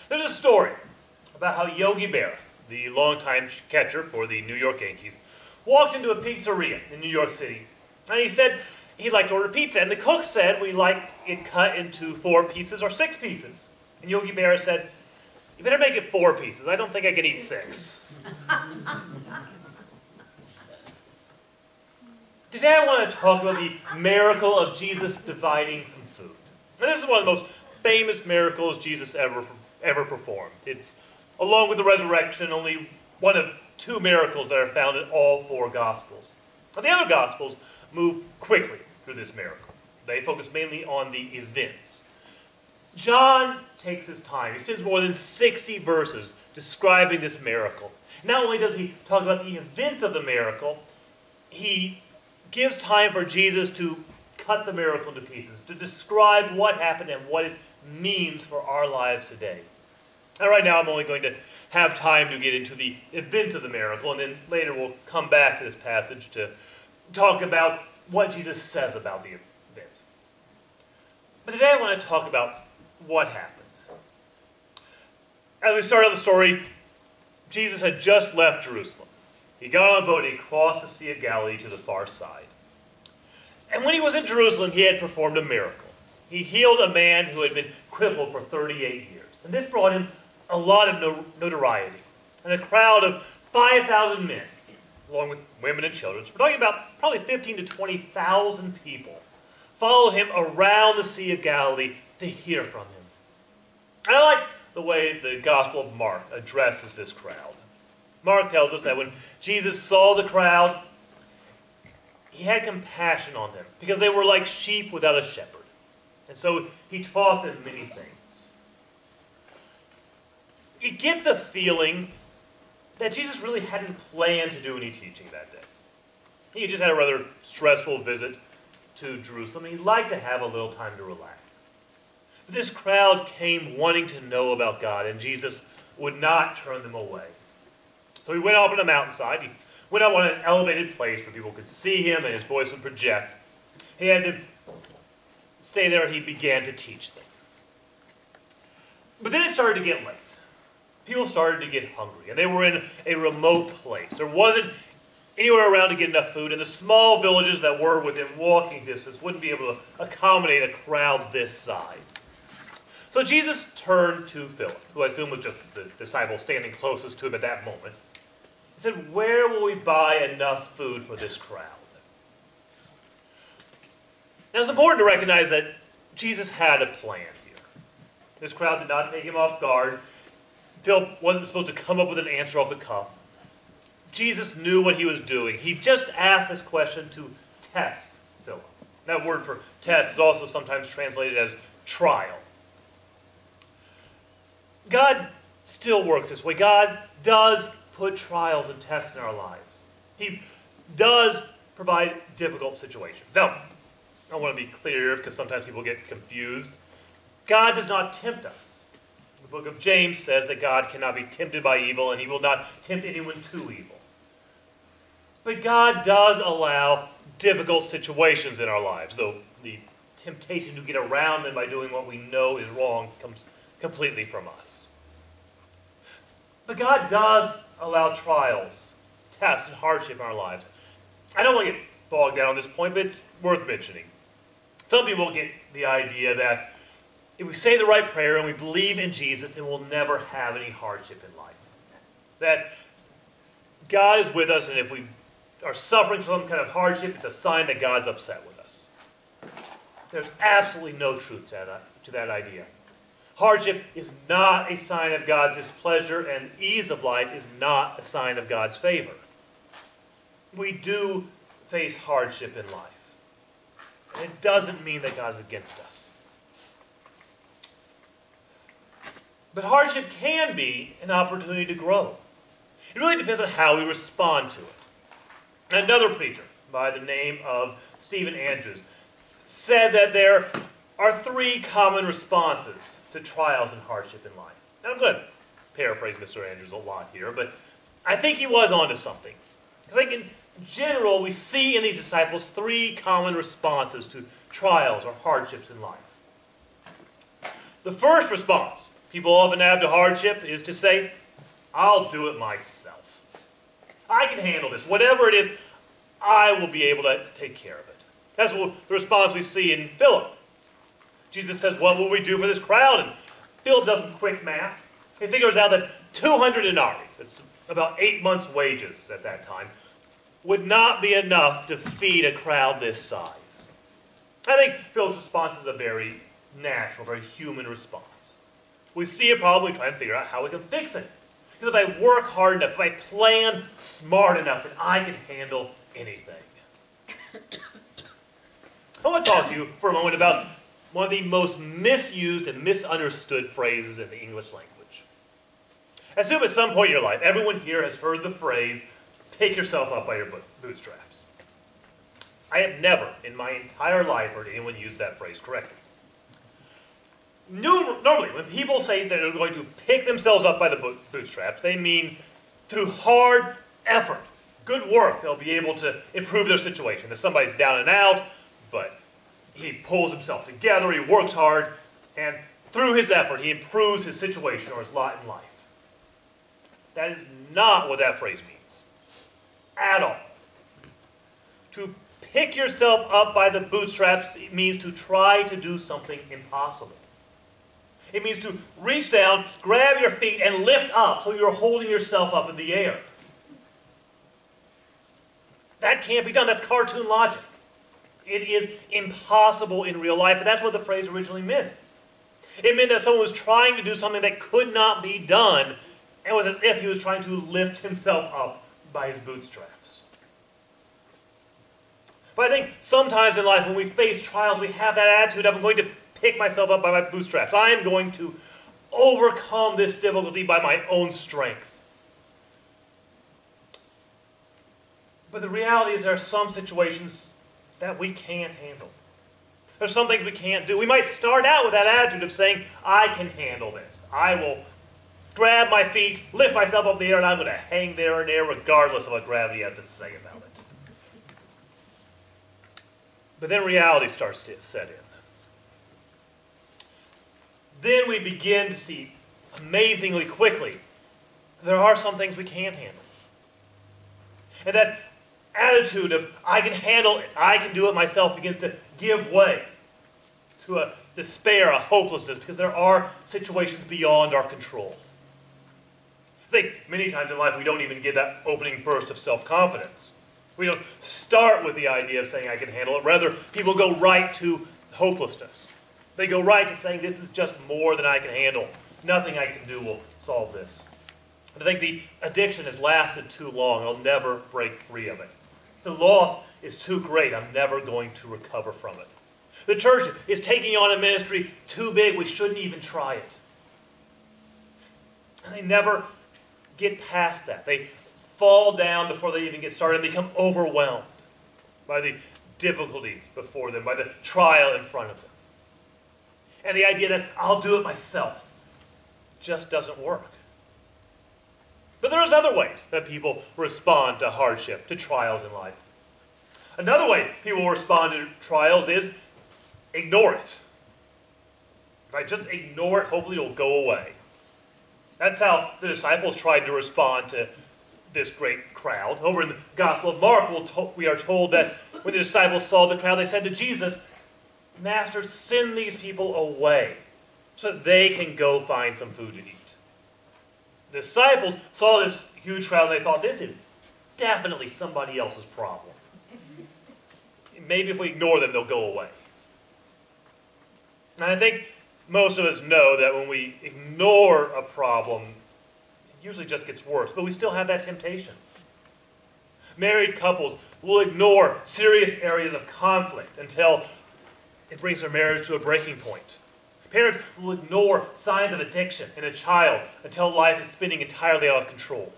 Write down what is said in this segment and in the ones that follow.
There's a story about how Yogi Berra, the longtime catcher for the New York Yankees, walked into a pizzeria in New York City, and he said he'd like to order pizza, and the cook said we'd like it cut into 4 pieces or 6 pieces. And Yogi Berra said, "You better make it 4 pieces. I don't think I can eat 6. Today I want to talk about the miracle of Jesus dividing some food. And this is one of the most famous miracles Jesus ever performed. It's, along with the resurrection, only one of 2 miracles that are found in all 4 Gospels. Now, the other Gospels move quickly through this miracle. They focus mainly on the events. John takes his time. He spends more than 60 verses describing this miracle. Not only does he talk about the events of the miracle, he gives time for Jesus to cut the miracle into pieces, to describe what happened and what it means for our lives today. And right now I'm only going to have time to get into the events of the miracle, and then later we'll come back to this passage to talk about what Jesus says about the event. But today I want to talk about what happened. As we start out the story, Jesus had just left Jerusalem. He got on a boat and he crossed the Sea of Galilee to the far side. And when he was in Jerusalem, he had performed a miracle. He healed a man who had been crippled for 38 years. And this brought him a lot of notoriety. And a crowd of 5,000 men, along with women and children, we're talking about probably 15 to 20,000 people, followed him around the Sea of Galilee to hear from him. And I like the way the Gospel of Mark addresses this crowd. Mark tells us that when Jesus saw the crowd, he had compassion on them because they were like sheep without a shepherd. And so he taught them many things. You get the feeling that Jesus really hadn't planned to do any teaching that day. He just had a rather stressful visit to Jerusalem, and he'd like to have a little time to relax. But this crowd came wanting to know about God, and Jesus would not turn them away. So he went up on a mountainside. He went up on an elevated place where people could see him and his voice would project. He had them stay there and he began to teach them. But then it started to get late. People started to get hungry, and they were in a remote place. There wasn't anywhere around to get enough food, and the small villages that were within walking distance wouldn't be able to accommodate a crowd this size. So Jesus turned to Philip, who I assume was just the disciple standing closest to him at that moment. He said, "Where will we buy enough food for this crowd?" Now it's important to recognize that Jesus had a plan here. This crowd did not take him off guard. Philip wasn't supposed to come up with an answer off the cuff. Jesus knew what he was doing. He just asked this question to test Philip. That word for test is also sometimes translated as trial. God still works this way. God does put trials and tests in our lives. He does provide difficult situations. Now, I want to be clear because sometimes people get confused. God does not tempt us. The book of James says that God cannot be tempted by evil, and he will not tempt anyone to evil. But God does allow difficult situations in our lives, though the temptation to get around them by doing what we know is wrong comes completely from us. But God does allow trials, tests, and hardship in our lives. I don't want to get bogged down on this point, but it's worth mentioning. Some people get the idea that if we say the right prayer and we believe in Jesus, then we'll never have any hardship in life. That God is with us, and if we are suffering some kind of hardship, it's a sign that God's upset with us. There's absolutely no truth to that idea. Hardship is not a sign of God's displeasure, and ease of life is not a sign of God's favor. We do face hardship in life. And it doesn't mean that God is against us. But hardship can be an opportunity to grow. It really depends on how we respond to it. Another preacher by the name of Stephen Andrews said that there are 3 common responses to trials and hardship in life. Now I'm going to paraphrase Mr. Andrews a lot here, but I think he was onto something. Because I think in general we see in these disciples 3 common responses to trials or hardships in life. The first response people often have to hardship is to say, I'll do it myself. I can handle this. Whatever it is, I will be able to take care of it. That's what the response we see in Philip. Jesus says, what will we do for this crowd? And Philip does some quick math. He figures out that 200 denarii, that's about 8 months' wages at that time, would not be enough to feed a crowd this size. I think Philip's response is a very natural, very human response. We see a problem, we try and figure out how we can fix it. Because if I work hard enough, if I plan smart enough, then I can handle anything. I want to talk to you for a moment about one of the most misused and misunderstood phrases in the English language. I assume at some point in your life, everyone here has heard the phrase, pick yourself up by your bootstraps. I have never, in my entire life, heard anyone use that phrase correctly. Normally, when people say that they're going to pick themselves up by the bootstraps, they mean through hard effort, good work, they'll be able to improve their situation. If somebody's down and out, but he pulls himself together, he works hard, and through his effort, he improves his situation or his lot in life. That is not what that phrase means, at all. To pick yourself up by the bootstraps means to try to do something impossible. It means to reach down, grab your feet, and lift up so you're holding yourself up in the air. That can't be done. That's cartoon logic. It is impossible in real life, and that's what the phrase originally meant. It meant that someone was trying to do something that could not be done, and it was as if he was trying to lift himself up by his bootstraps. But I think sometimes in life when we face trials, we have that attitude of, I'm going to pick myself up by my bootstraps. I am going to overcome this difficulty by my own strength. But the reality is there are some situations that we can't handle. There's some things we can't do. We might start out with that attitude of saying, I can handle this. I will grab my feet, lift myself up in the air, and I'm going to hang there in air regardless of what gravity has to say about it. But then reality starts to set in. Then we begin to see, amazingly quickly, there are some things we can't handle. And that attitude of, I can handle it, I can do it myself, begins to give way to a despair, a hopelessness, because there are situations beyond our control. I think many times in life we don't even get that opening burst of self-confidence. We don't start with the idea of saying I can handle it. Rather, people go right to hopelessness. They go right to saying this is just more than I can handle. Nothing I can do will solve this. I think the addiction has lasted too long. I'll never break free of it. The loss is too great. I'm never going to recover from it. The church is taking on a ministry too big. We shouldn't even try it. And they never get past that. They fall down before they even get started and become overwhelmed by the difficulty before them, by the trial in front of them. And the idea that I'll do it myself just doesn't work. But there's other ways that people respond to hardship, to trials in life. Another way people respond to trials is ignore it. If I just ignore it, hopefully it'll go away. That's how the disciples tried to respond to this great crowd. Over in the Gospel of Mark, we are told that when the disciples saw the crowd, they said to Jesus, Master, send these people away so that they can go find some food to eat. The disciples saw this huge crowd and they thought, this is definitely somebody else's problem. Maybe if we ignore them, they'll go away. And I think most of us know that when we ignore a problem, it usually just gets worse, but we still have that temptation. Married couples will ignore serious areas of conflict until it brings their marriage to a breaking point. Parents will ignore signs of addiction in a child until life is spinning entirely out of control.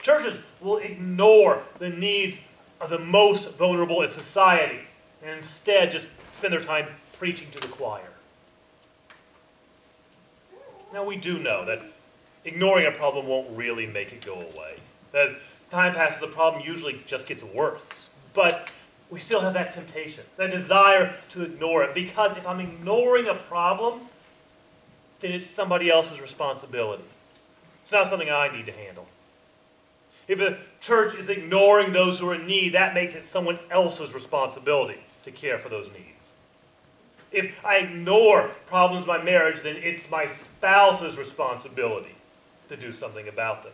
Churches will ignore the needs of the most vulnerable in society and instead just spend their time preaching to the choir. Now we do know that ignoring a problem won't really make it go away. As time passes, the problem usually just gets worse. But we still have that temptation, that desire to ignore it, because if I'm ignoring a problem, then it's somebody else's responsibility. It's not something I need to handle. If the church is ignoring those who are in need, that makes it someone else's responsibility to care for those needs. If I ignore problems in my marriage, then it's my spouse's responsibility to do something about them.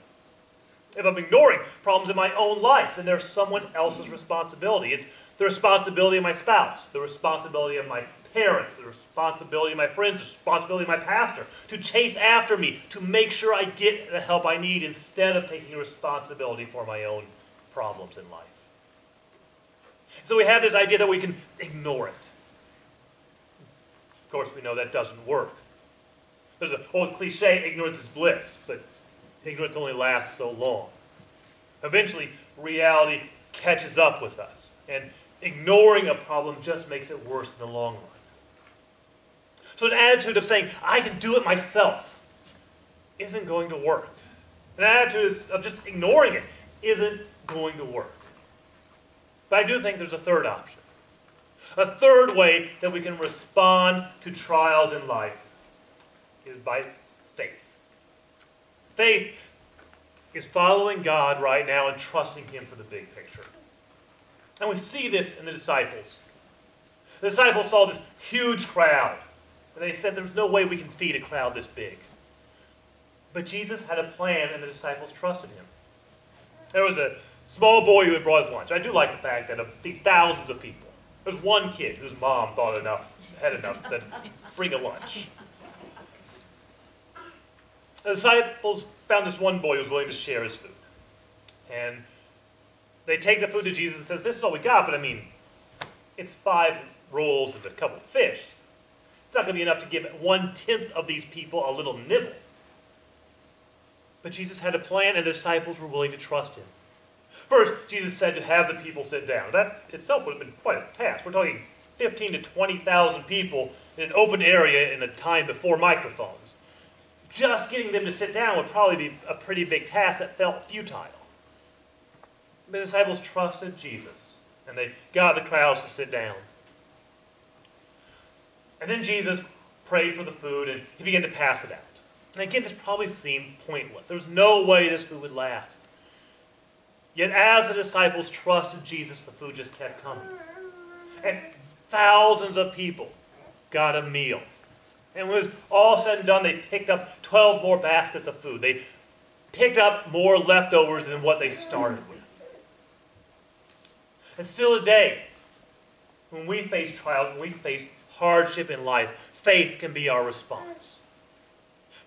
If I'm ignoring problems in my own life, then there's someone else's responsibility. It's the responsibility of my spouse, the responsibility of my parents, the responsibility of my friends, the responsibility of my pastor to chase after me, to make sure I get the help I need instead of taking responsibility for my own problems in life. So we have this idea that we can ignore it. Of course, we know that doesn't work. There's an old cliche, ignorance is bliss, but ignorance only lasts so long. Eventually, reality catches up with us, and ignoring a problem just makes it worse in the long run. So an attitude of saying, I can do it myself, isn't going to work. An attitude of just ignoring it isn't going to work. But I do think there's a third option. A third way that we can respond to trials in life is by faith. Faith is following God right now and trusting Him for the big picture. And we see this in the disciples. The disciples saw this huge crowd, and they said, there's no way we can feed a crowd this big. But Jesus had a plan, and the disciples trusted Him. There was a small boy who had brought his lunch. I do like the fact that of these thousands of people, there's one kid whose mom had enough, and said, bring a lunch. The disciples found this one boy who was willing to share his food. And they take the food to Jesus and says, this is all we got, but I mean, it's 5 rolls and a couple of fish. It's not going to be enough to give 1/10 of these people a little nibble. But Jesus had a plan, and the disciples were willing to trust Him. First, Jesus said to have the people sit down. That itself would have been quite a task. We're talking 15,000 to 20,000 people in an open area in a time before microphones. Just getting them to sit down would probably be a pretty big task that felt futile. The disciples trusted Jesus, and they got the crowds to sit down. And then Jesus prayed for the food, and He began to pass it out. And again, this probably seemed pointless. There was no way this food would last. Yet as the disciples trusted Jesus, the food just kept coming. And thousands of people got a meal. And when it was all said and done, they picked up 12 more baskets of food. They picked up more leftovers than what they started with. And still today, when we face trials, when we face hardship in life, faith can be our response.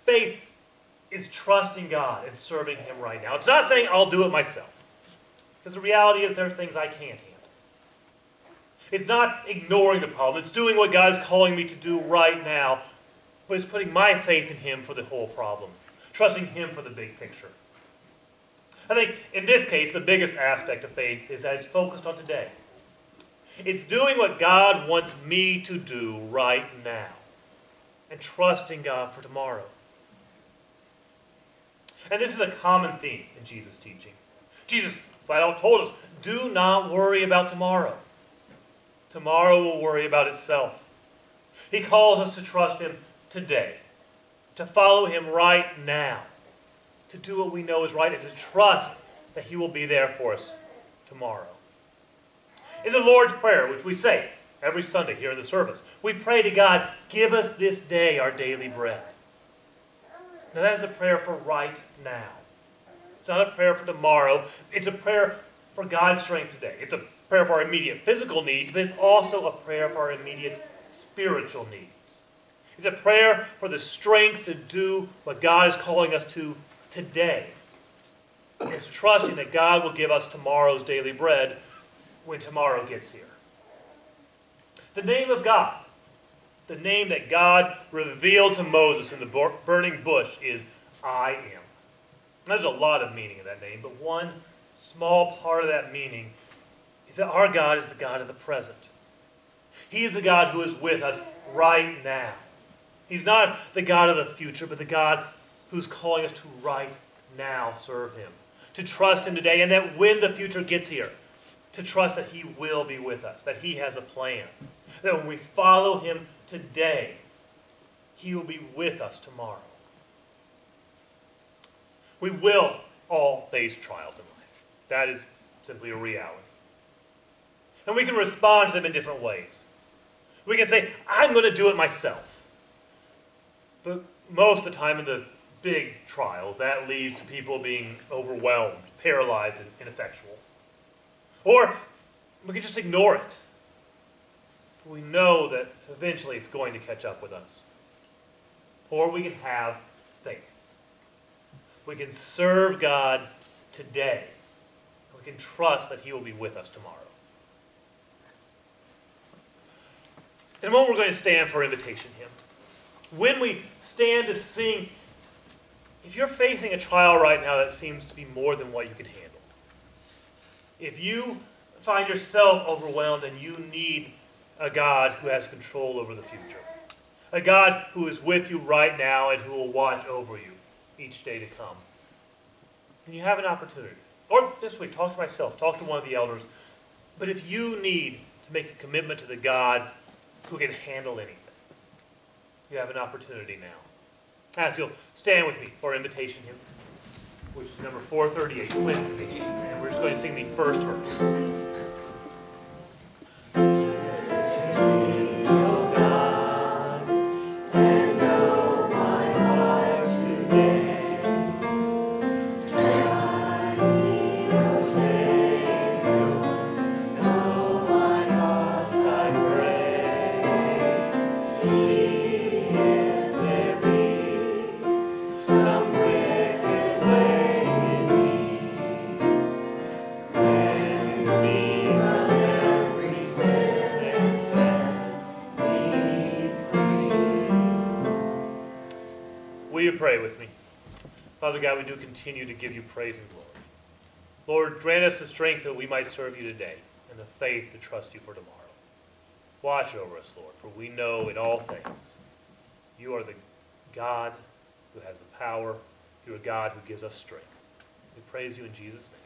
Faith is trusting God and serving Him right now. It's not saying I'll do it myself. Because the reality is there are things I can't handle. It's not ignoring the problem. It's doing what God is calling me to do right now. But it's putting my faith in Him for the whole problem. Trusting Him for the big picture. I think in this case, the biggest aspect of faith is that it's focused on today. It's doing what God wants me to do right now. And trusting God for tomorrow. And this is a common theme in Jesus' teaching. Jesus flat out told us, do not worry about tomorrow. Tomorrow will worry about itself. He calls us to trust Him today, to follow Him right now, to do what we know is right, and to trust that He will be there for us tomorrow. In the Lord's Prayer, which we say every Sunday here in the service, we pray to God, give us this day our daily bread. Now that is a prayer for right now. It's not a prayer for tomorrow. It's a prayer for God's strength today. It's a prayer for our immediate physical needs, but it's also a prayer for our immediate spiritual needs. It's a prayer for the strength to do what God is calling us to today. It's trusting that God will give us tomorrow's daily bread when tomorrow gets here. The name of God, the name that God revealed to Moses in the burning bush is I am. There's a lot of meaning in that name, but one small part of that meaning is that our God is the God of the present. He is the God who is with us right now. He's not the God of the future, but the God who's calling us to right now serve Him, to trust Him today, and that when the future gets here, to trust that He will be with us, that He has a plan, that when we follow Him today, he will be with us tomorrow. We will all face trials in life. That is simply a reality. And we can respond to them in different ways. We can say, I'm going to do it myself. But most of the time in the big trials, that leads to people being overwhelmed, paralyzed, and ineffectual. Or we can just ignore it. We know that eventually it's going to catch up with us. Or we can have faith. We can serve God today. We can trust that he will be with us tomorrow. In a moment, we're going to stand for invitation hymn. When we stand to sing, if you're facing a trial right now that seems to be more than what you can handle, if you find yourself overwhelmed and you need a God who has control over the future, a God who is with you right now and who will watch over you each day to come, and you have an opportunity. Or this week, talk to myself, talk to one of the elders. But if you need to make a commitment to the God who can handle anything, you have an opportunity now. As you'll stand with me for invitation hymn, which is number 438, and we're just going to sing the first verse. Will you pray with me? Father God, we do continue to give you praise and glory. Lord, grant us the strength that we might serve you today and the faith to trust you for tomorrow. Watch over us, Lord, for we know in all things you are the God who has the power. You are God who gives us strength. We praise you in Jesus' name.